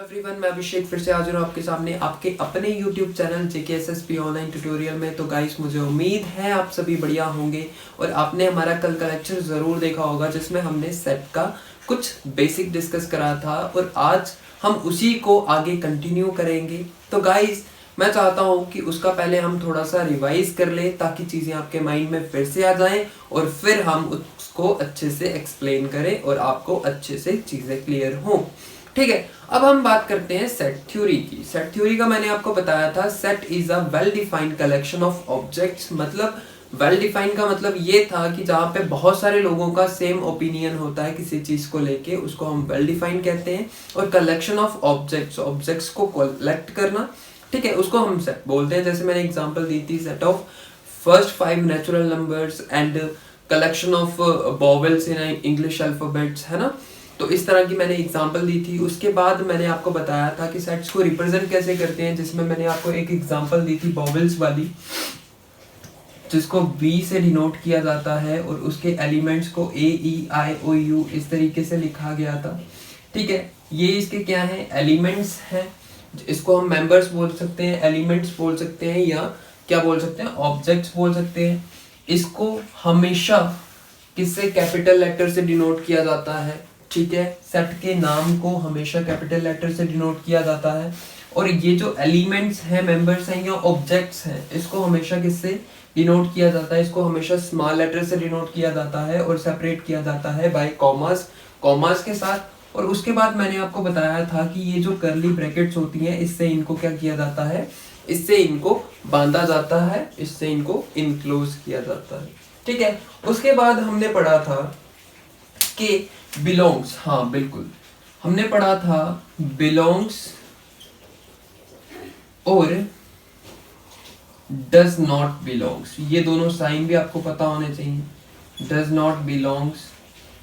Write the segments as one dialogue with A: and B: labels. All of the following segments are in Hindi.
A: एवरीवन, मैं अभिषेक फिर से हाजिर हूँ आपके सामने आपके अपने YouTube channel JKSSP online tutorial में। तो गाइस, मुझे उम्मीद है आप सभी बढ़िया होंगे और आपने हमारा कल का लेक्चर ज़रूर देखा होगा जिसमें हमने सेट का कुछ बेसिक डिस्कस करा था और आज हम उसी को आगे कंटिन्यू करेंगे। तो गाइस, मैं चाहता हूँ कि उसका पहले हम थोड़ा सा रिवाइज कर लें ताकि चीज़ें आपके माइंड में फिर से आ जाएं और फिर हम उसको अच्छे से एक्सप्लेन करें और आपको अच्छे से चीज़ें क्लियर हों। ठीक है, अब हम बात करते हैं सेट थ्योरी की। सेट थ्योरी का मैंने आपको बताया था, set is a well defined collection of objects. मतलब वेल डिफाइंड का मतलब ये था कि जहाँ पे बहुत सारे लोगों का सेम ओपिनियन होता है किसी चीज को लेके, उसको हम वेल डिफाइंड कहते हैं। और कलेक्शन ऑफ ऑब्जेक्ट्स, ऑब्जेक्ट्स को कलेक्ट करना, ठीक है, उसको हम सेट बोलते हैं। जैसे मैंने एग्जांपल दी थी, set of first 5 natural numbers and collection of vowels in English alphabets, है ना। तो इस तरह की मैंने एग्जांपल दी थी। उसके बाद मैंने आपको बताया था कि सेट्स को रिप्रेजेंट कैसे करते हैं, जिसमें मैंने आपको एक एग्जांपल दी थी वॉवेल्स वाली, जिसको V से डिनोट किया जाता है और उसके एलिमेंट्स को A E I O U इस तरीके से लिखा गया था। ठीक है, ये इसके क्या है, एलिमेंट्स हैं। इसको हम मेंबर्स बोल सकते हैं, एलिमेंट्स बोल सकते हैं, या क्या बोल सकते हैं, ऑब्जेक्ट्स बोल सकते हैं। इसको हमेशा किससे, कैपिटल लेटर से डिनोट किया जाता है। ठीक है, सेट के नाम को हमेशा कैपिटल लेटर से डिनोट किया जाता है। और ये जो एलिमेंट्स हैं, मेंबर्स हैं या ऑब्जेक्ट्स हैं, इसको हमेशा किससे डिनोट किया जाता है, इसको हमेशा स्मॉल लेटर से डिनोट किया जाता है और सेपरेट किया जाता है बाय कॉमास, कॉमास के साथ। और उसके बाद मैंने आपको बताया था कि ये जो कर्ली ब्रैकेट्स होती हैं, इससे इनको क्या किया जाता है, इससे इनको बांधा जाता है, इससे इनको इनक्लोज किया जाता है। ठीक है, उसके बाद हमने पढ़ा था कि बिलोंग्स, हाँ बिल्कुल, हमने पढ़ा था बिलोंग्स और डज नॉट बिलोंग्स। ये दोनों साइन भी आपको पता होने चाहिए। डज नॉट बिलोंग्स,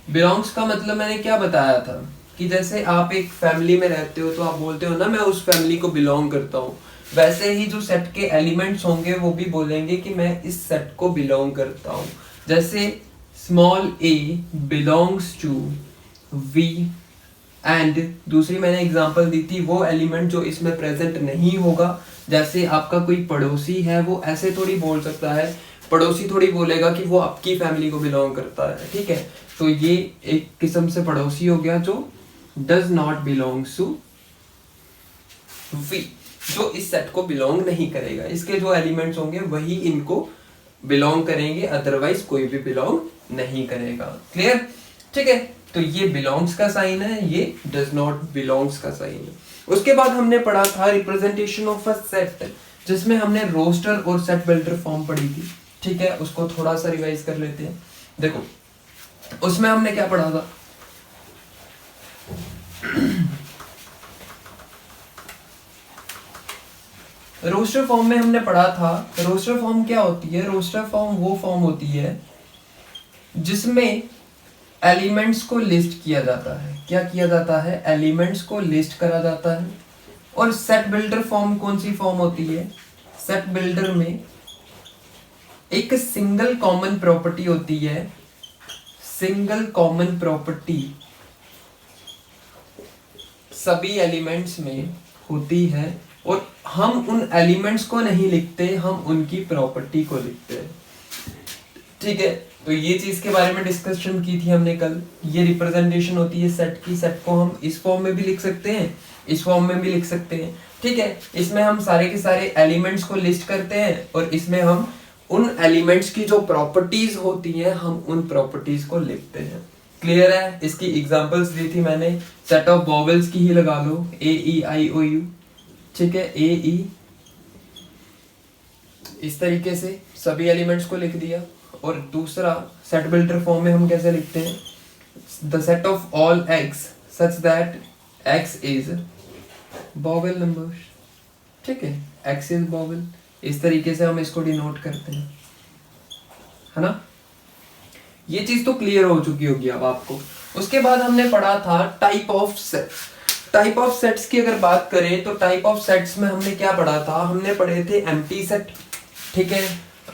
A: बिलोंग्स का मतलब मैंने क्या बताया था कि जैसे आप एक फैमिली में रहते हो तो आप बोलते हो ना, मैं उस फैमिली को बिलोंग करता हूँ। वैसे ही जो सेट के एलिमेंट्स होंगे वो भी बोलेंगे कि मैं इस सेट को बिलोंग करता हूँ। जैसे small a belongs to V and दूसरी मैंने एग्जांपल दी थी, वो एलिमेंट जो इसमें प्रेजेंट नहीं होगा। जैसे आपका कोई पड़ोसी है, वो ऐसे थोड़ी बोल सकता है, पड़ोसी थोड़ी बोलेगा कि वो आपकी फैमिली को बिलोंग करता है। ठीक है, तो ये एक किस्म से पड़ोसी हो गया जो does not belongs to V, जो इस सेट को बिलोंग नहीं करेगा। इसके जो एलिमेंट्स होंगे वही इनको बिलोंग करेंगे, अदरवाइज कोई भी बिलोंग नहीं करेगा। क्लियर? ठीक है, तो ये बिलोंग्स का साइन है, ये डज नॉट बिलोंग्स का साइन है। उसके बाद हमने पढ़ा था रिप्रेजेंटेशन ऑफ अ सेट, जिसमें हमने रोस्टर और सेट बिल्डर फॉर्म पढ़ी थी। ठीक है, उसको थोड़ा सा रिवाइज कर लेते हैं। देखो, उसमें हमने क्या पढ़ा था, रोस्टर फॉर्म में हमने पढ़ा था, रोस्टर फॉर्म क्या होती है, रोस्टर फॉर्म वो फॉर्म होती है जिसमें एलिमेंट्स को लिस्ट किया जाता है। क्या किया जाता है, एलिमेंट्स को लिस्ट करा जाता है। और सेट बिल्डर फॉर्म कौन सी फॉर्म होती है, सेट बिल्डर में एक सिंगल कॉमन प्रॉपर्टी होती है, सिंगल कॉमन प्रॉपर्टी सभी एलिमेंट्स में होती है और हम उन एलिमेंट्स को नहीं लिखते, हम उनकी प्रॉपर्टी को लिखते हैं। ठीक है, तो ये चीज के बारे में डिस्कशन की थी हमने कल। ये रिप्रेजेंटेशन होती है सेट की, सेट को हम इस फॉर्म में भी लिख सकते हैं, इस फॉर्म में भी लिख सकते हैं। ठीक है, इसमें हम सारे के सारे एलिमेंट्स को लिस्ट करते हैं और इसमें हम उन एलिमेंट्स की जो प्रॉपर्टीज होती हैं, हम उन प्रॉपर्टीज को लिखते हैं। क्लियर है? इसकी एग्जांपल्स दी थी मैंने, सेट ऑफ वॉवेल्स की ही लगा लो, A E I O U। ठीक है, A E, इस तरीके से सभी एलिमेंट्स को लिख दिया। और दूसरा सेट बिल्डर फॉर्म में हम कैसे लिखते हैं, the set of all x such that x is vowel numbers. ठीक है, x इज वॉवेल, इस तरीके से हम इसको डिनोट करते हैं, है ना। ये चीज तो क्लियर हो चुकी होगी अब आपको। उसके बाद हमने पढ़ा था type of set. Type of sets की अगर बात करें तो टाइप ऑफ सेट्स में हमने क्या पढ़ा था, हमने पढ़े थे एम्प्टी सेट। ठीक है,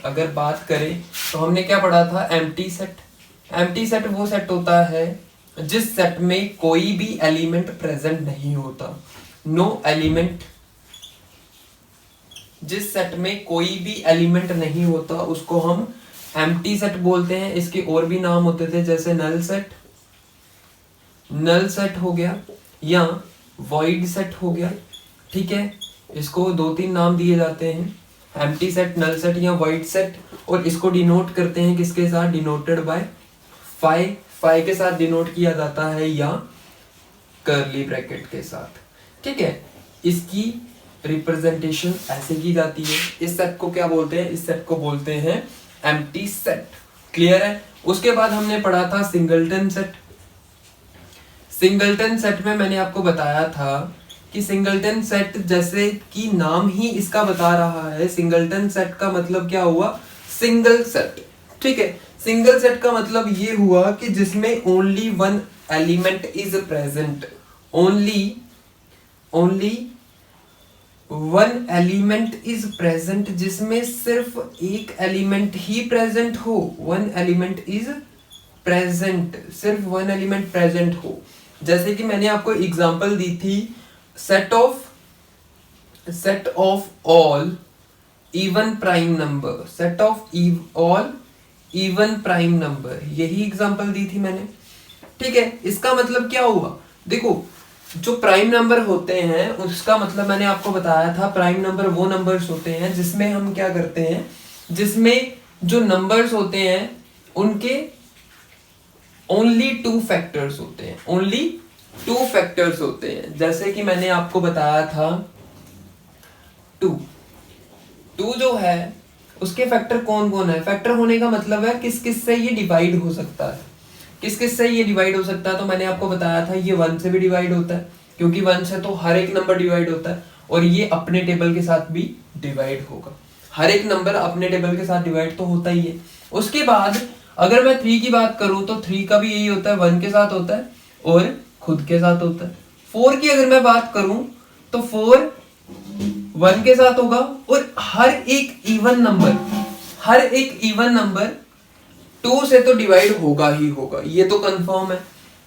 A: अगर बात करें तो हमने क्या पढ़ा था, एम्प्टी सेट। एम्प्टी सेट वो सेट होता है जिस सेट में कोई भी एलिमेंट प्रेजेंट नहीं होता। नो एलिमेंट, जिस सेट में कोई भी एलिमेंट नहीं होता उसको हम एम्प्टी सेट बोलते हैं। इसके और भी नाम होते थे, जैसे नल सेट, नल सेट हो गया या वॉइड सेट हो गया। ठीक है, इसको 2-3 नाम दिए जाते हैं, एम्प्टी सेट, नल सेट या वॉइड सेट। और इसको डिनोट करते हैं किसके साथ, डिनोटेड बाय फाई, फाई के साथ डिनोट किया जाता है या कर्ली ब्रैकेट के साथ। ठीक है, इसकी रिप्रेजेंटेशन ऐसे की जाती है। इस सेट को क्या बोलते हैं, इस सेट को बोलते हैं एम्प्टी सेट। क्लियर है। उसके बाद हमने पढ़ा था सिंगलटन सेट। सिंगलटन सेट में मैंने आपको बताया था कि सिंगलटन सेट, जैसे कि नाम ही इसका बता रहा है, सिंगलटन सेट का मतलब क्या हुआ, सिंगल सेट। ठीक है, सिंगल सेट का मतलब ये हुआ कि जिसमें only one element is present, only one element is present, जिसमें सिर्फ एक एलिमेंट ही प्रेजेंट हो, वन एलिमेंट इज प्रेजेंट, सिर्फ वन एलिमेंट प्रेजेंट हो। जैसे कि मैंने आपको एग्जांपल दी थी, set of all even prime number, set of all even prime number, यही एग्जांपल दी थी मैंने। ठीक है, इसका मतलब क्या हुआ, देखो जो प्राइम नंबर होते हैं उसका मतलब मैंने आपको बताया था, प्राइम नंबर वो नंबर्स होते हैं जिसमें हम क्या करते हैं, जिसमें जो नंबर्स होते हैं उनके ओनली 2 फैक्टर्स होते हैं, ओनली 2 फैक्टर्स होते हैं। जैसे कि मैंने आपको बताया था 2 जो है उसके फैक्टर कौन कौन है, फैक्टर होने का मतलब है किस किस से ये डिवाइड हो सकता है, किस किस से ये डिवाइड हो सकता है। तो मैंने आपको बताया था ये 1 से भी डिवाइड होता है, क्योंकि 1 से तो हर एक नंबर डिवाइड होता है, और ये अपने टेबल के साथ भी डिवाइड होगा, हर एक नंबर अपने टेबल के साथ डिवाइड तो होता ही है। उसके बाद अगर मैं 3 की बात करूं तो 3 का भी यही होता है, 1 के साथ होता है और खुद के साथ होता है। 4 की अगर मैं बात करूं तो 4 1 के साथ होगा, और हर एक इवन नंबर 2 से तो डिवाइड होगा ही होगा, ये तो कंफर्म है।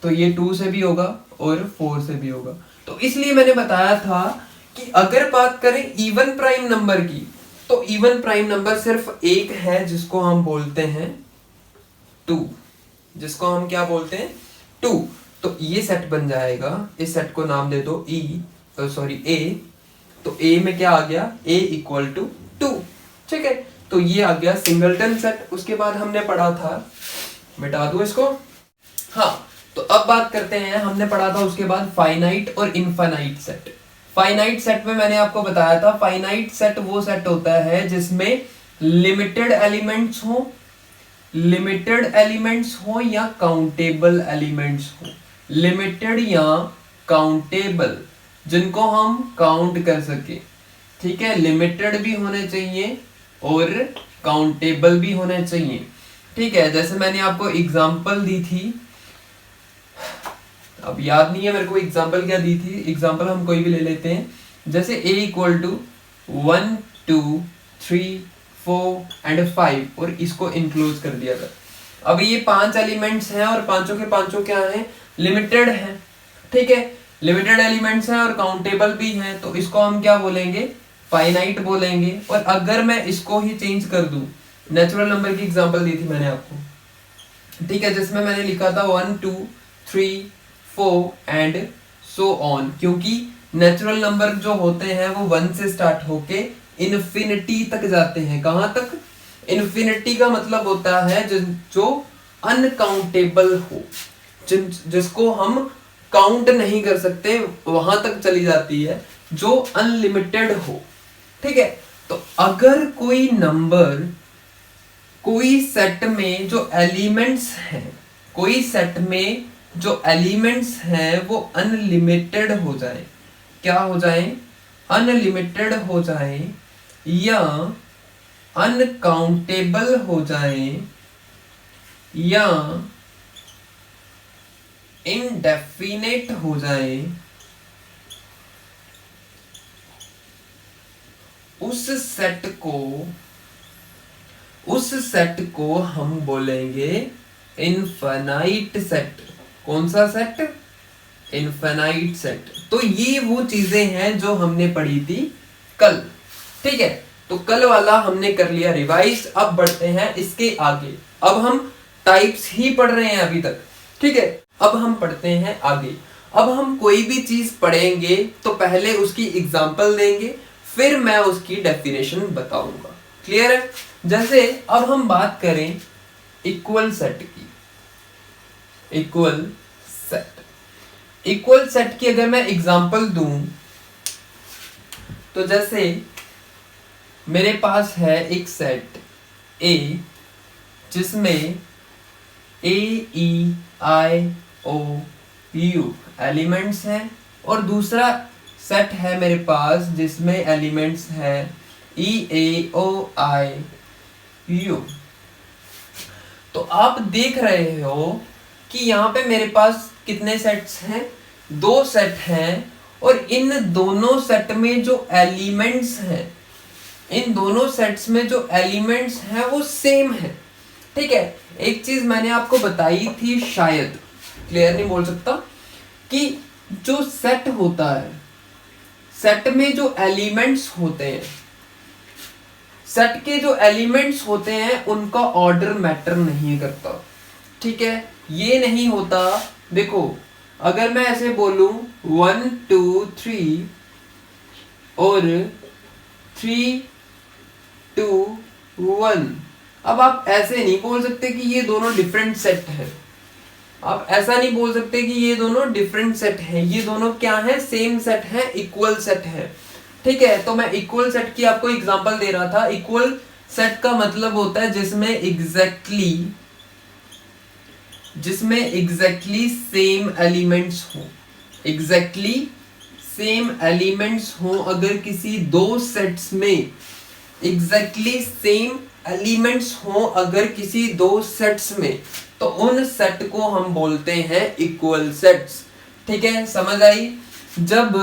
A: तो ये 2 से भी होगा और 4 से भी होगा। तो इसलिए मैंने बताया था कि अगर बात करें इवन प्राइम नंबर की, तो इवन प्राइम नंबर सिर्फ एक है जिसको हम बोलते हैं 2, जिसको हम क्या बोलते हैं 2। तो ये सेट बन जाएगा, इस सेट को नाम दे दो ए। तो ए में क्या आ गया, a इक्वल टू 2। ठीक है, तो ये आ गया सिंगलटन सेट। उसके बाद हमने पढ़ा था, मिटा दूं इसको, हाँ, तो अब बात करते हैं, हमने पढ़ा था उसके बाद फाइनाइट और इनफाइनाइट सेट। फाइनाइट सेट में मैंने आपको बताया था, फाइनाइट सेट वो सेट होता है जिसमें लिमिटेड एलिमेंट्स हो या काउंटेबल एलिमेंट्स हो, लिमिटेड या काउंटेबल, जिनको हम काउंट कर सके। ठीक है, लिमिटेड भी होने चाहिए और काउंटेबल भी होने चाहिए। ठीक है, जैसे मैंने आपको एग्जांपल दी थी, अब याद नहीं है मेरे को एग्जांपल क्या दी थी, एग्जांपल हम कोई भी ले लेते हैं, जैसे a इक्वल टू 1 2 3 4 एंड 5, और इसको इंक्लूड कर दिया था। अब ये 5 एलिमेंट्स हैं और पांचों के पांचों क्या हैं, लिमिटेड हैं। ठीक है, लिमिटेड एलिमेंट्स हैं और काउंटेबल भी हैं, तो इसको हम क्या बोलेंगे, फाइनाइट बोलेंगे। और अगर मैं इसको ही चेंज कर दूं, नेचुरल नंबर की एग्जांपल दी थी मैंने आपको, ठीक है, जिसमें मैंने लिखा था 1 2 3 4 एंड सो ऑन, क्योंकि नेचुरल नंबर जो होते हैं वो 1 से स्टार्ट होके इन्फिनिटी तक जाते हैं। कहां तक, इन्फिनिटी का मतलब होता है जो अनकाउंटेबल हो, जिसको हम काउंट नहीं कर सकते, वहां तक चली जाती है, जो अनलिमिटेड हो। ठीक है, तो अगर कोई नंबर कोई सेट में जो एलिमेंट्स हैं, कोई सेट में जो एलिमेंट्स हैं वो अनलिमिटेड हो जाए, क्या हो जाए, अनलिमिटेड हो जाए या अनकाउंटेबल हो जाए या इनडेफिनेट हो जाए, उस सेट को हम बोलेंगे इनफाइनाइट सेट। कौन सा सेट, इनफाइनाइट सेट। तो ये वो चीजें हैं जो हमने पढ़ी थी कल, ठीक है। तो कल वाला हमने कर लिया रिवाइज। अब बढ़ते हैं इसके आगे। अब हम टाइप्स ही पढ़ रहे हैं अभी तक, ठीक है। अब हम पढ़ते हैं आगे। अब हम कोई भी चीज पढ़ेंगे तो पहले उसकी एग्जांपल देंगे, फिर मैं उसकी डेफिनेशन बताऊंगा। क्लियर है? जैसे अब हम बात करें इक्वल सेट की। इक्वल सेट की अगर मैं एग्जांपल दूं तो जैसे मेरे पास है एक सेट A जिसमें A E I O U elements हैं, और दूसरा सेट है मेरे पास जिसमें एलिमेंट्स हैं E A O I U। तो आप देख रहे हो कि यहाँ पे मेरे पास कितने सेट्स हैं? 2 सेट हैं, और इन दोनों सेट में जो एलिमेंट्स हैं, इन दोनों सेट्स में जो एलिमेंट्स हैं वो सेम है, ठीक है। एक चीज मैंने आपको बताई थी, शायद क्लियर नहीं बोल सकता, कि जो सेट होता है, सेट में जो एलिमेंट्स होते हैं, सेट के जो एलिमेंट्स होते हैं उनका ऑर्डर मैटर नहीं करता, ठीक है। ये नहीं होता, देखो अगर मैं ऐसे बोलूं 1 2 3 और 3 2 1, अब आप ऐसे नहीं बोल सकते कि ये दोनों डिफरेंट सेट हैं। आप ऐसा नहीं बोल सकते कि ये दोनों डिफरेंट सेट हैं। ये दोनों क्या है? सेम सेट है, इक्वल सेट है, ठीक है। तो मैं इक्वल सेट की आपको एग्जांपल दे रहा था। इक्वल सेट का मतलब होता है जिसमें एग्जैक्टली सेम एलिमेंट्स हो, एग्जैक्टली सेम एलिमेंट्स हो। अगर किसी दो सेट्स में एग्जैक्टली सेम एलिमेंट्स हो, अगर किसी दो सेट्स में, तो उन सेट को हम बोलते हैं इक्वल सेट्स, ठीक है। समझ आई? जब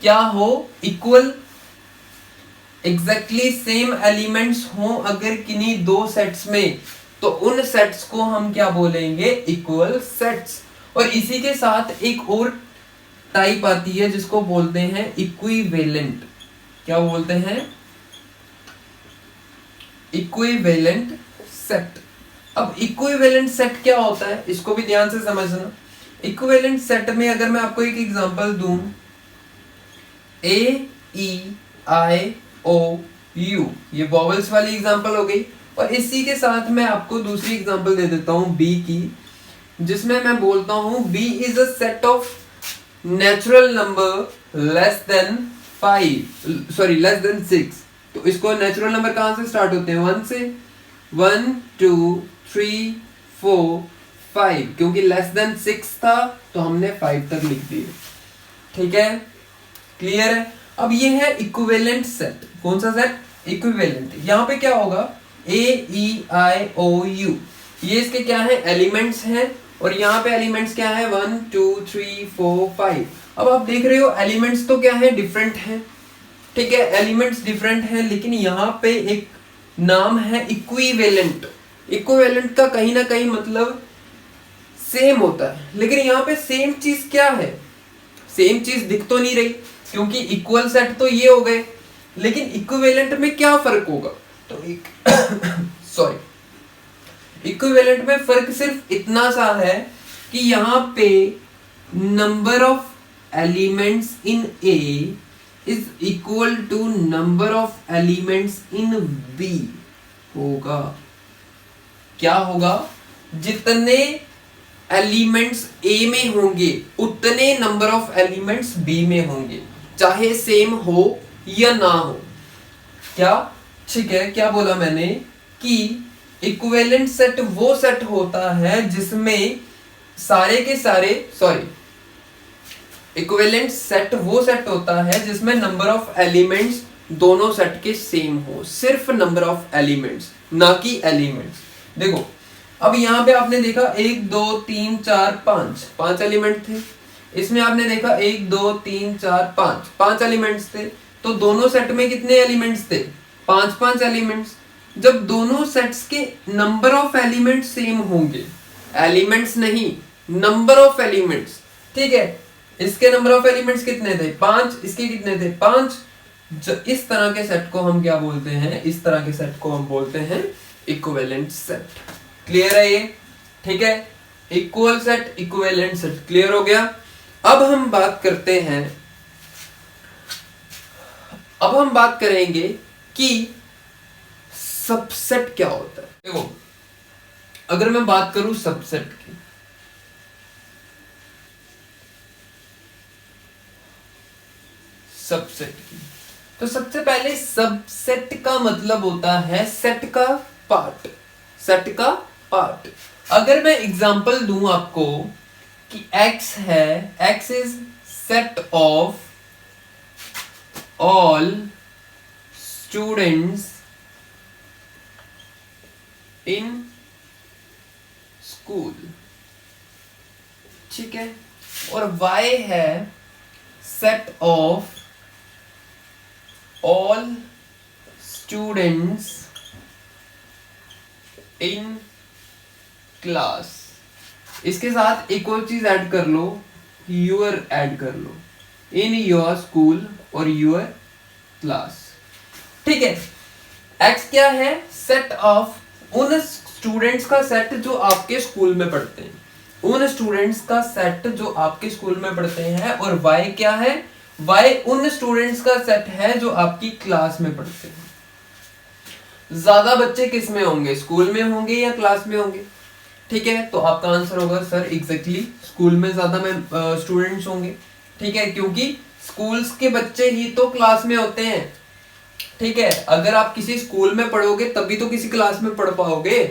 A: क्या हो, इक्वल एग्जैक्टली सेम एलिमेंट्स हो अगर किन्हीं दो सेट्स में, तो उन सेट्स को हम क्या बोलेंगे? Equal sets. और इसी के साथ एक और टाइप आती है जिसको बोलते हैं इक्विवेलेंट। क्या बोलते हैं? Equivalent set. अब इक्विवेलेंट सेट क्या होता है, इसको भी ध्यान से समझना। इक्विवेलेंट सेट में अगर मैं आपको एक एग्जांपल दूं, A-E-I-O-U, ये वॉवेल्स वाली एग्जांपल हो गई। और इसी के साथ मैं आपको दूसरी एग्जांपल दे देता हूं B की, जिसमें मैं बोलता हूं B is a set of natural number less than 6। तो इसको नेचुरल नंबर कहां से स्टार्ट होते हैं? 1 से। 1 2 3 4 5, क्योंकि लेस देन 6 था तो हमने 5 तक लिख दिए, ठीक है। क्लियर है? अब ये है इक्विवेलेंट सेट। कौन सा सेट? इक्विवेलेंट। यहां पे क्या होगा? A-E-I-O-U, ये इसके क्या है? एलिमेंट्स हैं। और यहाँ पे एलिमेंट्स क्या है? 1 2 3 4 5। अब आप देख रहे हो एलिमेंट्स तो क्या है? डिफरेंट है, ठीक है। एलिमेंट्स डिफरेंट है, लेकिन यहाँ पे एक नाम है इक्विवेलेंट। इक्विवेलेंट का कहीं ना कहीं मतलब सेम होता है, लेकिन यहाँ पे सेम चीज क्या है? सेम चीज दिख तो नहीं रही, क्योंकि इक्वल सेट तो ये हो गए, लेकिन इक्विवेलेंट में क्या फर्क होगा? तो इक्विवेलेंट में फर्क सिर्फ इतना सा है कि यहाँ पे number of elements in A is equal to number of elements in B होगा। क्या होगा? जितने एलिमेंट्स A में होंगे उतने नंबर ऑफ एलिमेंट्स B में होंगे, चाहे सेम हो या ना हो। क्या? ठीक है। क्या बोला मैंने? कि इक्विवेलेंट सेट वो सेट होता है जिसमें सारे के सारे इक्विवेलेंट सेट वो सेट होता है जिसमें नंबर ऑफ एलिमेंट्स दोनों सेट के सेम हो, सिर्फ नंबर ऑफ एलिमेंट्स, ना कि एलिमेंट्स। देखो अब यहां पे आपने देखा 1 2 3 4 5 एलिमेंट थे। इसमें आपने देखा 1 2 3 4 5 एलिमेंट्स थे। तो दोनों सेट में कितने एलिमेंट्स थे? 5 एलिमेंट्स। जब दोनों सेट्स के नंबर ऑफ एलिमेंट्स सेम होंगे, एलिमेंट्स नहीं, नंबर ऑफ एलिमेंट्स, ठीक है। इसके नंबर ऑफ एलिमेंट्स कितने थे 5, इसके कितने थे 5। इस तरह के सेट को हम क्या बोलते हैं, इस तरह के सेट को हम बोलते हैं इक्विवेलेंट सेट। क्लियर है ये, ठीक है, equal set equivalent set clear हो गया। अब हम बात करते हैं, अब हम बात करेंगे कि सबसेट क्या होता है। देखो अगर मैं बात करूं सबसेट की, सबसेट की, तो सबसे पहले सबसेट का मतलब होता है सेट का पार्ट, सेट का पार्ट। अगर मैं एग्जांपल दूं आपको कि x है, x is set of all students in school, ठीक है, और y है set of all students in class। इसके साथ एक और चीज ऐड कर लो, your ऐड कर लो, in your school और your class, ठीक है। x क्या है, सेट ऑफ उन स्टूडेंट्स का सेट जो आपके स्कूल में पढ़ते हैं, उन स्टूडेंट्स का सेट जो आपके स्कूल में पढ़ते हैं, और y क्या है, y उन स्टूडेंट्स का सेट है जो आपकी क्लास में पढ़ते हैं। ज्यादा बच्चे किस में होंगे, स्कूल में होंगे या क्लास में होंगे, ठीक है, तो आपका आंसर होगा सर एग्जैक्टली स्कूल में ज्यादा में स्टूडेंट्स होंगे, ठीक है, क्योंकि स्कूल्स के बच्चे ही तो क्लास में होते हैं, ठीक है। अगर आप किसी स्कूल में पढ़ोगे तभी तो किसी क्लास में पढ़ पाओगे,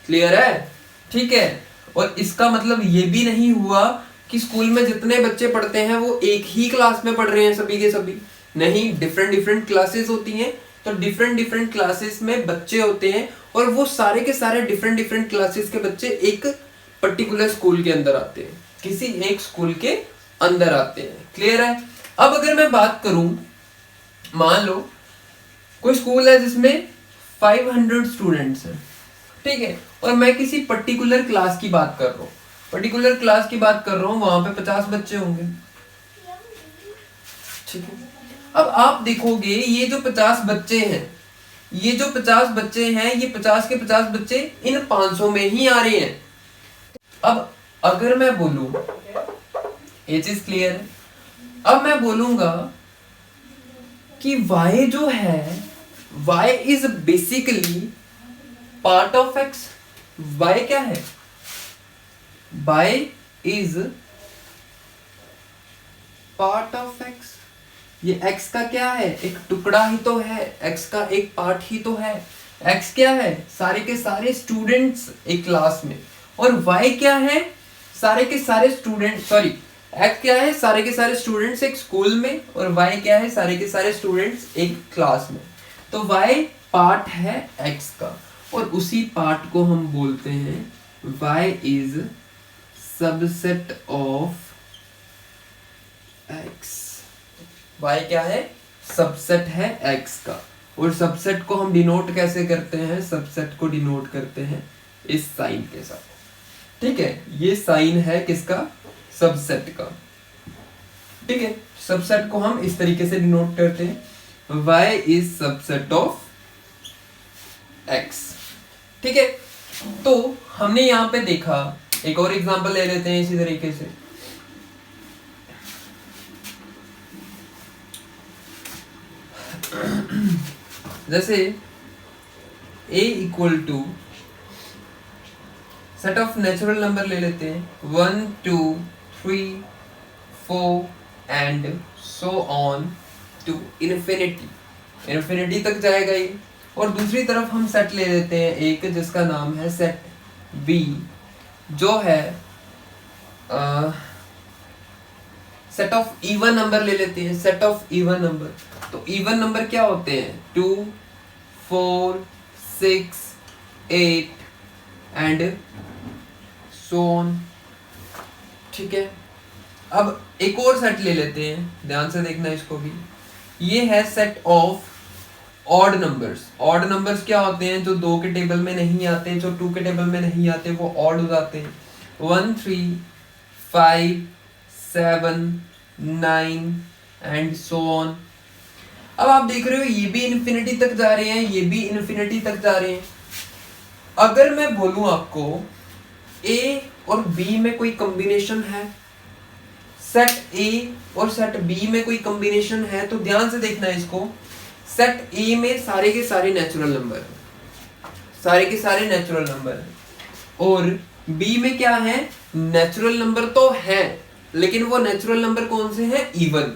A: क्लियर है, ठीक है। और इसका मतलब ये भी नहीं हुआ कि स्कूल में जितने बच्चे पढ़ते हैं वो एक ही क्लास में पढ़ रहे हैं सभी के सभी, नहीं, डिफरेंट डिफरेंट क्लासेस होती हैं, तो डिफरेंट डिफरेंट क्लासेस में बच्चे होते हैं, और वो सारे के सारे डिफरेंट डिफरेंट क्लासेस के बच्चे एक पर्टिकुलर स्कूल के अंदर आते हैं, किसी एक स्कूल के अंदर आते हैं, क्लियर है। अब अगर मैं बात करूं, मान लो कोई स्कूल है जिसमें 500 स्टूडेंट्स हैं, ठीक है, और मैं किसी पर्टिकुलर क्लास की बात कर रहा हूँ, पर्टिकुलर क्लास की बात कर रहा हूँ, वहां पे 50 बच्चे होंगे, ठीक है। अब आप देखोगे ये जो 50 बच्चे हैं, ये जो 50 बच्चे हैं, ये 50 के 50 बच्चे इन 500 में ही आ रहे हैं। अब अगर मैं बोलूं, ये चीज क्लियर है, अब मैं बोलूंगा कि y जो है, y is basically part of x। y क्या है, y is part of x। ये x का क्या है, एक टुकड़ा ही तो है, x का एक पार्ट ही तो है। x क्या है, सारे के सारे स्टूडेंट्स एक क्लास में, और y क्या है, सारे के सारे स्टूडेंट, सॉरी, x क्या है, सारे के सारे स्टूडेंट्स एक स्कूल में, और y क्या है, सारे के सारे स्टूडेंट्स एक क्लास में। तो y पार्ट है x का, और उसी पार्ट को हम बोलते हैं y is subset of x। y क्या है, सबसेट है x का, और सबसेट को हम डिनोट कैसे करते हैं, सबसेट को डिनोट करते हैं इस साइन के साथ, ठीक है। ये साइन है किसका, सबसेट का, ठीक है। सबसेट को हम इस तरीके से डिनोट करते हैं, y is subset of x, ठीक है। तो हमने यहां पे देखा, एक और एग्जांपल ले लेते हैं इसी तरीके से। जैसे a equal to set of natural number ले लेते हैं, 1 2 3 4 and so on to infinity, infinity तक जाएगा ये। और दूसरी तरफ हम सेट ले लेते हैं एक, जिसका नाम है सेट b, जो है सेट ऑफ इवन नंबर ले लेते हैं, सेट ऑफ इवन नंबर। तो इवन नंबर क्या होते हैं, 2 4 6 8 एंड सो ऑन, ठीक है। अब एक और सेट ले लेते हैं, ध्यान से देखना इसको भी, ये है set of odd numbers. Odd numbers क्या होते हैं, जो 2 के टेबल में नहीं आते, जो 2 के टेबल में नहीं आते, वो ऑड हो जाते हैं। 1 3 5 7, 9 एंड सो ऑन। अब आप देख रहे हो ये भी इन्फिनिटी तक जा रहे हैं, ये भी इन्फिनिटी तक जा रहे हैं। अगर मैं बोलूं आपको ए और बी में कोई कॉम्बिनेशन है, सेट ए और सेट बी में कोई कॉम्बिनेशन है, तो ध्यान से देखना है इसको। सेट ए में सारे के सारे नेचुरल नंबर है, सारे के सारे नेचुरल नंबर है, और बी में क्या है, नेचुरल नंबर तो है लेकिन वो नेचुरल नंबर कौन से हैं, इवन।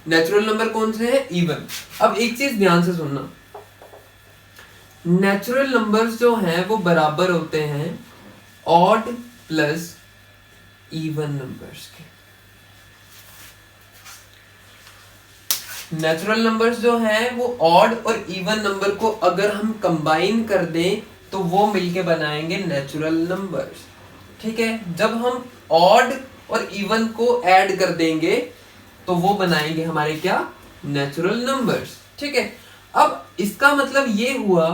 A: नेचुरल नंबर कौन से हैं, इवन। अब एक चीज ध्यान से सुनना, नेचुरल नंबर्स जो हैं वो बराबर होते हैं ऑड प्लस इवन नंबर्स के। नेचुरल नंबर्स जो हैं वो ऑड और इवन नंबर को अगर हम कंबाइन कर दें तो वो मिलके बनाएंगे नेचुरल नंबर्स। ठीक है, जब हम ऑड और इवन को ऐड कर देंगे तो वो बनाएंगे हमारे क्या, नेचुरल नंबर्स। ठीक है, अब इसका मतलब ये हुआ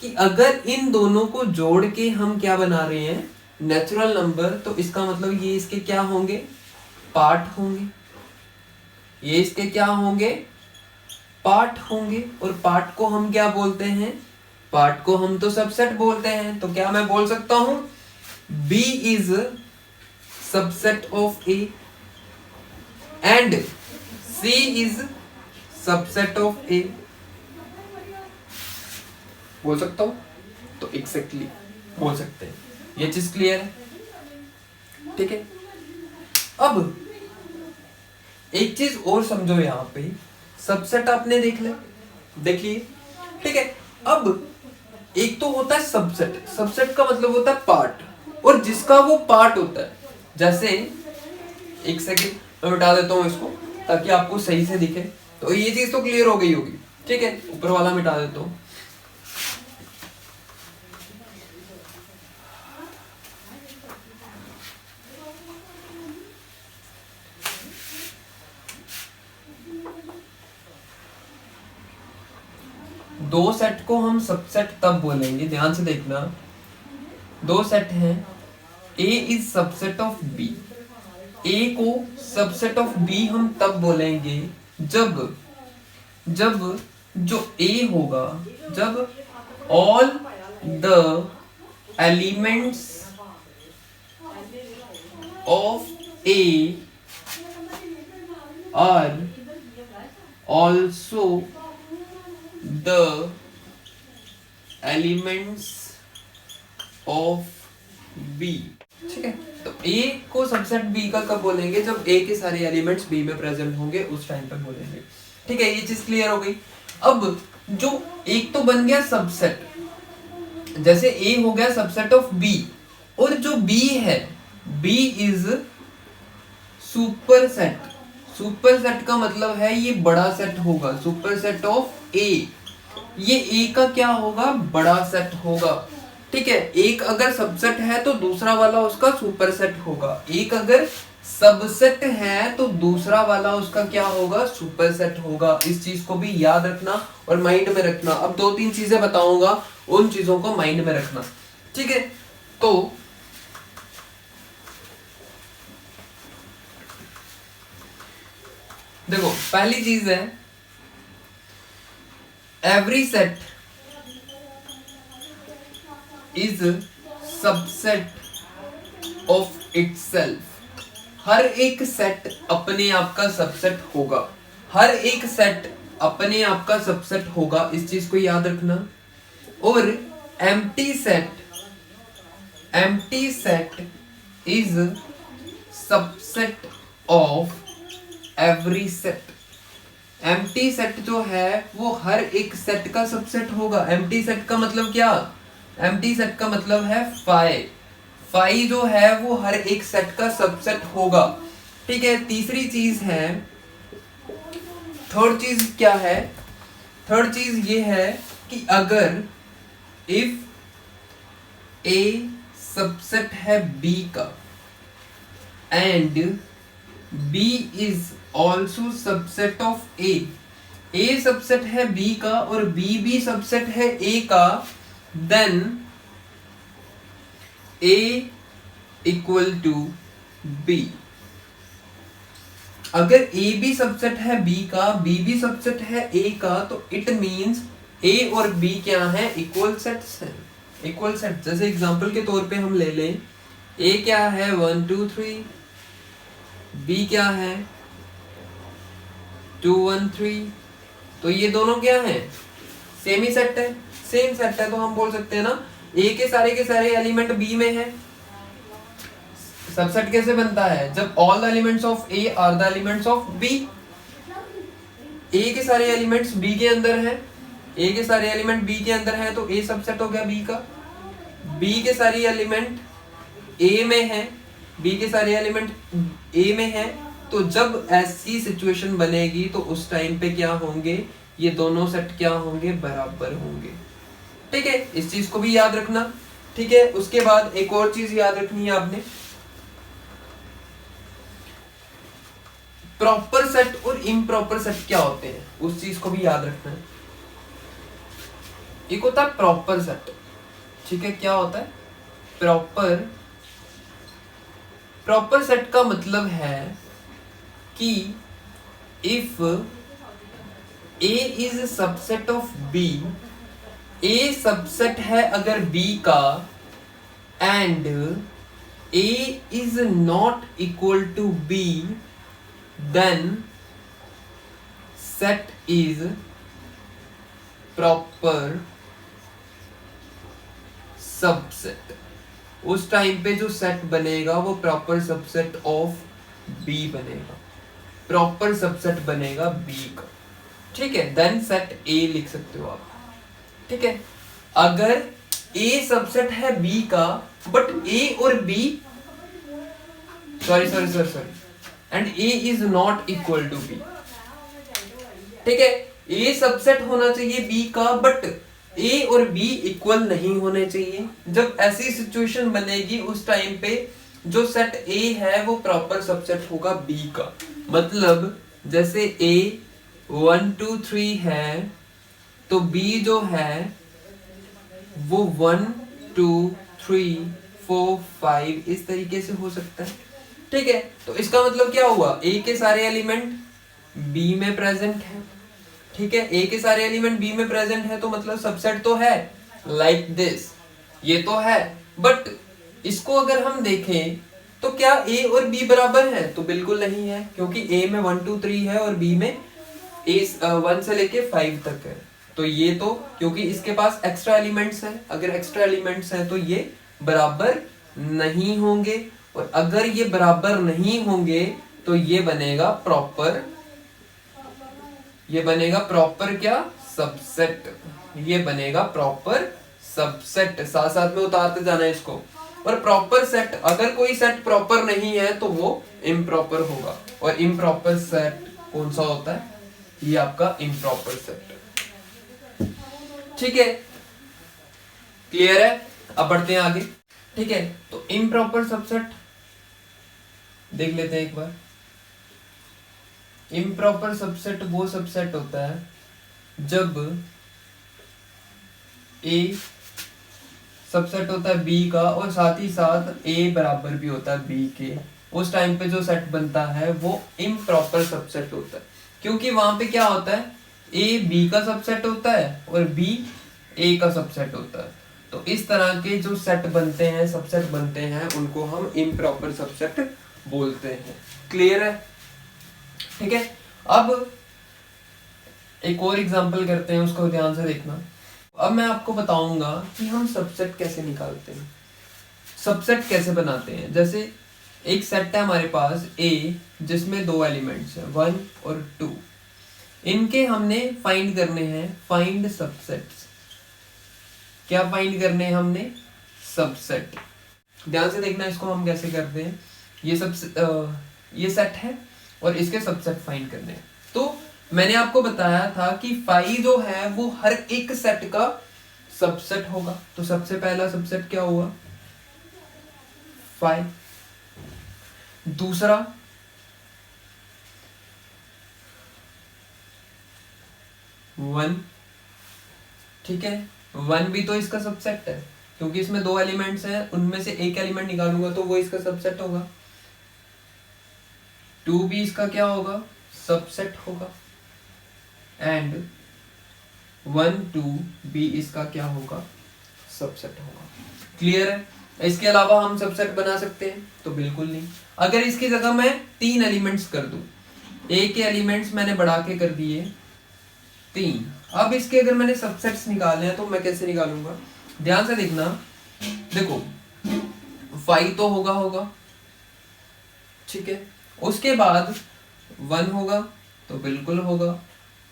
A: कि अगर इन दोनों को जोड़ के हम क्या बना रहे हैं, नेचुरल नंबर, तो इसका मतलब ये इसके क्या होंगे, पार्ट होंगे। ये इसके क्या होंगे, पार्ट होंगे। और पार्ट को हम क्या बोलते हैं, पार्ट को हम तो सबसेट बोलते हैं। तो क्या मैं बोल सकता हूं, B is subset of A and C is subset of A, बोल सकता हूं? तो एग्जैक्टली बोल सकते हैं। ये चीज क्लियर है? ठीक है, अब एक चीज और समझो, यहां पे सबसेट आपने देख लिए, ठीक है। अब एक तो होता है सबसेट, सबसेट का मतलब होता है पार्ट, और जिसका वो पार्ट होता है, जैसे एक सेकंड मैं मिटा देता हूं इसको ताकि आपको सही से दिखे। तो ये चीज तो क्लियर हो गई होगी, ठीक है। ऊपर वाला मिटा देता हूं। दो सेट को हम सबसेट तब बोलेंगे, ध्यान से देखना, दो सेट हैं, A is subset of B। A को सबसेट ऑफ B हम तब बोलेंगे जब जो A होगा, जब all the elements of A are also the elements of B। ठीक है, तो A को सबसेट B का कब बोलेंगे, जब A के सारे एलिमेंट्स B में प्रेजेंट होंगे, उस टाइम पर बोलेंगे। ठीक है, ये चीज क्लियर हो गई। अब जो एक तो बन गया सबसेट, जैसे A हो गया सबसेट ऑफ B, और जो B है, B is super set. Super set का मतलब है ये बड़ा सेट होगा, सुपर सेट ऑफ A। ये A का क्या होगा, बड़ा सेट होगा। ठीक है, एक अगर सबसेट है तो दूसरा वाला उसका सुपर सेट होगा, एक अगर सबसेट है तो दूसरा वाला उसका क्या होगा, सुपर सेट होगा। इस चीज को भी याद रखना और माइंड में रखना। अब दो तीन चीजें बताऊंगा, उन चीजों को माइंड में रखना। ठीक है, तो देखो, पहली चीज है every set is subset of itself. हर एक सेट अपने आप का सबसेट होगा, हर एक सेट अपने आप का सबसेट होगा, इस चीज को याद रखना। और empty set is subset of every set. Empty set जो है वो हर एक सेट का सबसेट होगा। एम्प्टी सेट का मतलब क्या, एम्प्टी सेट का मतलब है फाई। फाई जो है वो हर एक सेट का सबसेट होगा। ठीक है, तीसरी चीज है, थर्ड चीज क्या है, थर्ड चीज ये है कि अगर इफ ए सबसेट है बी का and B is also subset of A subset है बी का और बी भी सबसेट है ए का, then A equal to B. अगर ए भी सबसेट है बी का, बी भी सबसेट है ए का, तो इट मींस ए और बी क्या है, इक्वल सेट्स हैं, इक्वल सेट। जैसे एग्जांपल के तौर पे हम ले लें, ए क्या है 1 2 3, बी क्या है 2 1 3, तो ये दोनों क्या है, सेम ही सेट है, सेम सेट है। तो हम बोल सकते हैं ना ए के सारे एलिमेंट बी में है। सबसेट कैसे बनता है, जब all the elements of A are the elements of B. A के सारे एलिमेंट्स बी के अंदर है, ए के सारे एलिमेंट बी के अंदर है, तो ए सबसेट हो गया बी का। बी के सारे एलिमेंट ए में है, बी के सारे एलिमेंट ए में है, तो जब ऐसी सिचुएशन बनेगी तो उस टाइम पे क्या होंगे, ये दोनों सेट क्या होंगे, बराबर होंगे। ठीक है, इस चीज को भी याद रखना। ठीक है, उसके बाद एक और चीज याद रखनी है आपने, प्रॉपर सेट और इम्प्रॉपर सेट क्या होते हैं, उस चीज को भी याद रखना है। एक होता है प्रॉपर सेट, ठीक है, क्या होता है प्रॉपर, प्रॉपर सेट का मतलब है कि if A is subset of B, A subset है अगर बी का, and A is not equal to B, then set is proper subset। उस टाइम पे जो सेट बनेगा वो प्रॉपर सबसेट ऑफ बी बनेगा, प्रॉपर सबसेट बनेगा बी का। ठीक है, देन सेट ए लिख सकते हो आप। ठीक है, अगर ए सबसेट है बी का बट ए और B sorry and A is not equal to B. ठीक है, ए सबसेट होना चाहिए बी का बट ए और बी इक्वल नहीं होने चाहिए। जब ऐसी सिचुएशन बनेगी उस टाइम पे जो सेट ए है वो प्रॉपर सबसेट होगा बी का। मतलब जैसे ए 1 2 3 है तो बी जो है वो 1 2 3 4 5 इस तरीके से हो सकता है। ठीक है, तो इसका मतलब क्या हुआ, ए के सारे एलिमेंट बी में प्रेजेंट है। ठीक है, ए के सारे एलिमेंट बी में प्रेजेंट है तो मतलब सबसेट तो है, लाइक दिस, ये तो है। बट इसको अगर हम देखें तो क्या ए और बी बराबर है, तो बिल्कुल नहीं है, क्योंकि ए में 1 2 3 है और बी में ए 1 से लेके 5 तक है। तो ये तो क्योंकि इसके पास एक्स्ट्रा एलिमेंट्स हैं, अगर एक्स्ट्रा एलिमेंट्स हैं तो ये बराबर नहीं होंगे, और अगर ये बराबर नहीं होंगे तो ये बनेगा प्रॉपर, ये बनेगा प्रॉपर क्या, सबसेट, ये बनेगा प्रॉपर सबसेट। साथ साथ में उतारते जाना है इसको। और प्रॉपर सेट, अगर कोई सेट प्रॉपर नहीं है तो वो इम्प्रॉपर होगा, और इम्प्रॉपर सेट कौन सा होता है, ये आपका इम्प्रॉपर सेट। ठीक है, क्लियर है, अब बढ़ते हैं आगे। ठीक है, तो इम्प्रॉपर सबसेट देख लेते हैं एक बार। इम्प्रॉपर सबसेट वो सबसेट होता है जब ए सबसेट होता है बी का और साथ ही साथ ए बराबर भी होता है बी के, उस टाइम पे जो सेट बनता है वो इम्प्रॉपर सबसेट होता है। क्योंकि वहां पे क्या होता है, ए बी का सबसेट होता है और बी ए का सबसेट होता है। तो इस तरह के जो सेट बनते हैं, सबसेट बनते हैं, उनको हम इम्प्रॉपर सबसेट बोलते हैं। क्लियर है? ठीक है, अब एक और एग्जांपल करते हैं, उसको ध्यान से देखना। अब मैं आपको बताऊंगा कि हम सबसेट कैसे निकालते हैं, सबसेट कैसे बनाते हैं। जैसे एक सेट है हमारे पास ए जिसमें 2 एलिमेंट्स हैं 1 और 2, इनके हमने फाइंड करने हैं, फाइंड सबसेट्स। क्या फाइंड करने हैं हमने, सबसेट। ध्यान से देखना इसको हम कैसे करते हैं। ये सेट है और इसके सबसेट फाइंड करने हैं। तो मैंने आपको बताया था कि 5 जो है वो हर एक सेट का सबसेट होगा। तो सबसे पहला सबसेट क्या हुआ, 5। दूसरा 1, ठीक है, 1 भी तो इसका सबसेट है क्योंकि इसमें 2 एलिमेंट्स हैं, उनमें से एक एलिमेंट निकालूंगा तो वो इसका सबसेट होगा। 2 भी इसका क्या होगा, सबसेट होगा, एंड 1 2 भी इसका क्या होगा, सबसेट होगा। क्लियर है? इसके अलावा हम सबसेट बना सकते हैं तो बिल्कुल नहीं। अगर इसकी जगह मैं 3 एलिमेंट्स कर दूं, ए के एलिमेंट्स मैंने बढ़ा के कर दिए 3, अब इसके अगर मैंने सबसेट्स निकालने हैं तो मैं कैसे निकालूंगा, ध्यान से देखना। देखो 5 तो होगा, ठीक है, उसके बाद 1 होगा तो बिल्कुल होगा,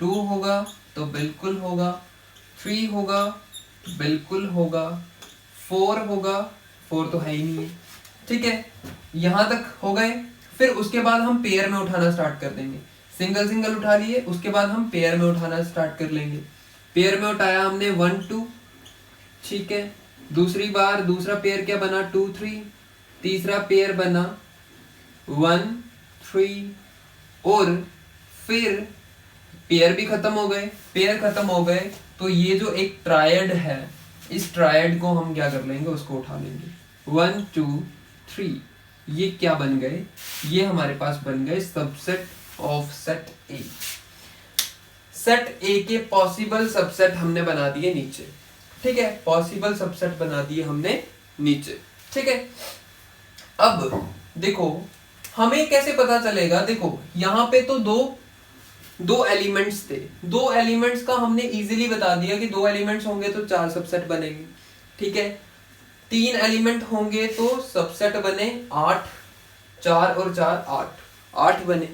A: 2 होगा तो बिल्कुल होगा, 3 होगा बिल्कुल होगा, 4 होगा, 4 तो है ही नहीं है, ठीक है, यहां तक हो गए। फिर उसके बाद हम पेयर में उठाना स्टार्ट कर देंगे, सिंगल सिंगल उठा लिए, उसके बाद हम पेयर में उठाना स्टार्ट कर लेंगे। पेयर में उठाया हमने 1 2, ठीक है, दूसरी बार दूसरा पेयर क्या बना 2 3, तीसरा पेयर बना 1 3, और फिर पेयर भी खत्म हो गए। पेयर खत्म हो गए तो ये जो एक ट्रायड है, इस ट्रायड को हम क्या कर लेंगे, उसको उठा लेंगे। 1 2 3, ये क्या बन गए, ये हमारे पास बन गए subset of set A. Set ए के पॉसिबल सबसेट हमने बना दिए नीचे, ठीक है, पॉसिबल सबसेट बना दिए हमने नीचे, ठीक है। अब देखो हमें कैसे पता चलेगा, देखो यहां पे तो दो एलिमेंट्स थे, 2 एलिमेंट्स का हमने इजीली बता दिया कि 2 एलिमेंट्स होंगे तो 4 सबसेट बनेंगे, ठीक है, 3 एलिमेंट होंगे तो सबसेट बने 8, 4 और 4 8 बने,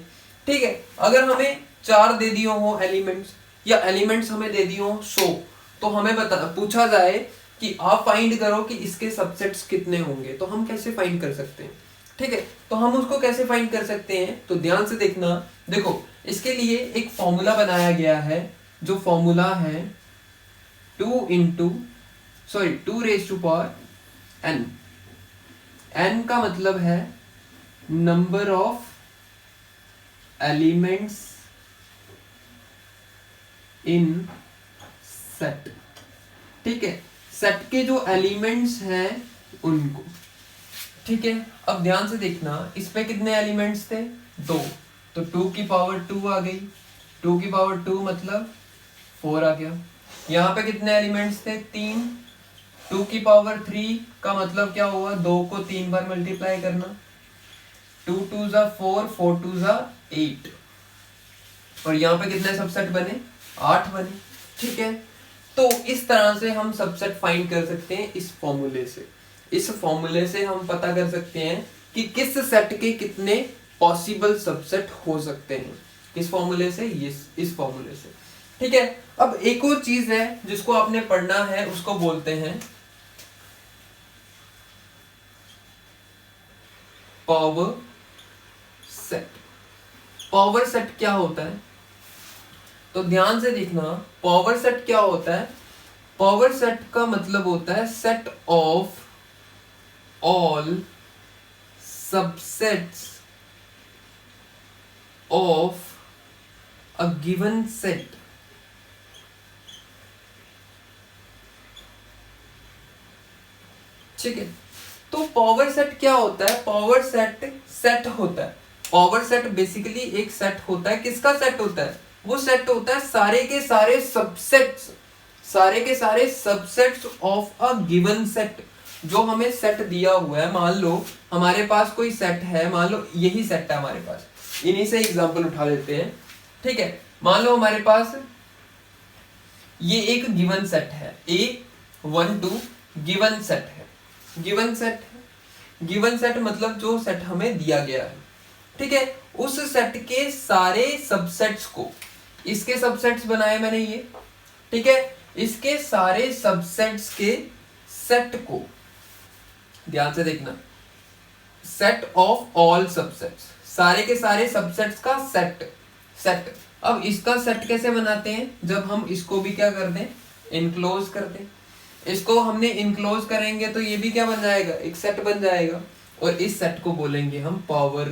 A: ठीक है। अगर हमें 4 दे दिए हो एलिमेंट्स, या एलिमेंट्स हमें दे दिए हो 100, तो हमें पूछा जाए कि आप फाइंड करो कि इसके सबसेट्स कितने होंगे, तो हम कैसे फाइंड कर सकते हैं, ठीक है। तो हम उसको कैसे फाइंड कर सकते हैं, तो ध्यान से देखना। देखो इसके लिए एक फॉर्मूला बनाया गया है, जो फॉर्मूला है 2 raise to power n। n का मतलब है number of elements in set, ठीक है, सेट के जो एलिमेंट्स हैं उनको, ठीक है। अब ध्यान से देखना, इसमें कितने एलिमेंट्स थे, 2, तो 2 की पावर 2 आ गई, 2 की पावर 2 मतलब 4 आ गया। यहाँ पे कितने एलिमेंट्स थे, 3, 2 की पावर 3 का मतलब क्या हुआ, 2 को 3 बार मल्टीप्लाई करना, 2 2 जा 4, 4 2 जा 8, और यहाँ पे कितने सबसेट बने, 8 बने, ठीक है। तो इस तरह से हम सबसेट फाइंड कर सकते हैं इस फॉर्मूले से। इस फॉर्मूले से हम पता कर सकते हैं कि किस सेट के कितने पॉसिबल सबसेट हो सकते हैं, किस फॉर्मूले से, इस फॉर्मूले से, ठीक है। अब एक और चीज है जिसको आपने पढ़ना है, उसको बोलते हैं पावर सेट। पावर सेट क्या होता है, तो ध्यान से देखना, पावर सेट क्या होता है, पावर सेट का मतलब होता है set of all subsets of a given set, ठीक है। तो पावर सेट क्या होता है, पावर सेट होता है, पावर सेट बेसिकली एक सेट होता है, किसका सेट होता है, वो सेट होता है सारे के सारे subsets of a given set, जो हमें सेट दिया हुआ है। मान लो हमारे पास कोई सेट है, मान लो यही सेट है हमारे पास, इन्हीं से एग्जांपल उठा लेते हैं, ठीक है। मान लो हमारे पास ये एक गिवन सेट है, A1 2 गिवन सेट है, गिवन सेट मतलब जो सेट हमें दिया गया है, ठीक है। उस सेट के सारे सबसेट्स को, इसके सबसेट्स बनाए मैंने ये, ठीक है, इसके सारे सबसेट्स के सेट को, ध्यान से देखना, सेट ऑफ ऑल सबसेट्स, सारे के सारे सबसेट्स का सेट। अब इसका सेट कैसे बनाते हैं, जब हम इसको भी क्या कर दें, इनक्लोज कर दें। इसको हमने इनक्लोज करेंगे तो ये भी क्या बन जाएगा, एक सेट बन जाएगा, और इस सेट को बोलेंगे हम पावर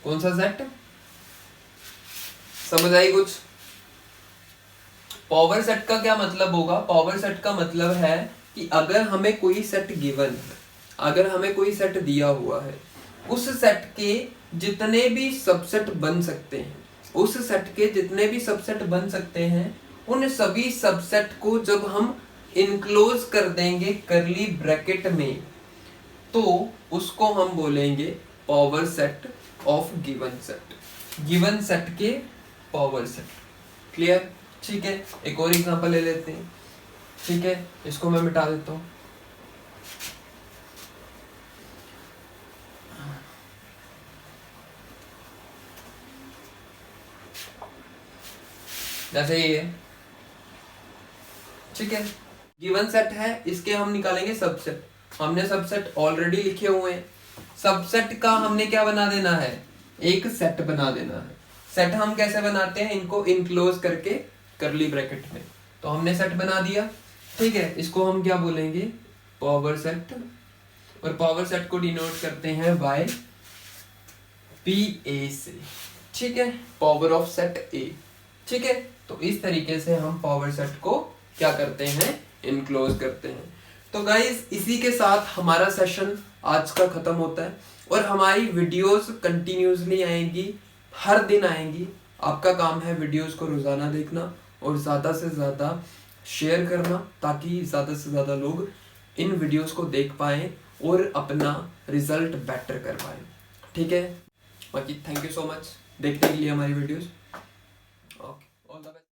A: कौन सा सेट, समझ आई कुछ। पावर सेट का क्या मतलब होगा, पावर सेट का मतलब है कि अगर हमें कोई सेट गिवन है, अगर हमें कोई सेट दिया हुआ है, उस सेट के जितने भी सबसेट बन सकते हैं, उस सेट के जितने भी सबसेट बन सकते हैं, उन सभी सबसेट को जब हम इनक्लोज कर देंगे करली ब्रैकेट में, तो उसको हम बोलेंगे power set of given set, given set के पावर सेट। क्लियर? ठीक है, एक और एग्जांपल ले लेते हैं। ठीक है, इसको मैं मिटा देता हूं। जैसे ये, ठीक है, गिवन सेट है, इसके हम निकालेंगे सबसेट। हमने सबसेट ऑलरेडी लिखे हुए हैं, सबसेट का हमने क्या बना देना है, एक सेट बना देना है। सेट हम कैसे बनाते हैं, इनको इनक्लोज करके करली ब्रैकेट में। तो हमने सेट बना दिया, ठीक है, इसको हम क्या बोलेंगे, पावर सेट, और पावर सेट को डिनोट करते हैं बाय PA से। ठीक है, पावर ऑफ सेट A। ठीक है, तो इस तरीके से हम पावर सेट को क्या करते हैं, इनक्लोज करते हैं। तो गाइस, इसी के साथ हमारा सेशन आज का खत्म होता है, और हमारी वीडियोस कंटिन्यूसली आएंगी, हर दिन आएंगी। आपका काम है वीडियोस को रोजाना देखना और ज्यादा से ज्यादा शेयर करना, ताकि ज्यादा से ज्यादा लोग इन वीडियोस को देख पाएं और अपना रिजल्ट बेटर कर पाएं। ठीक है, बाकी थैंक यू सो मच देखने के लिए हमारी videos. Okay, all the best.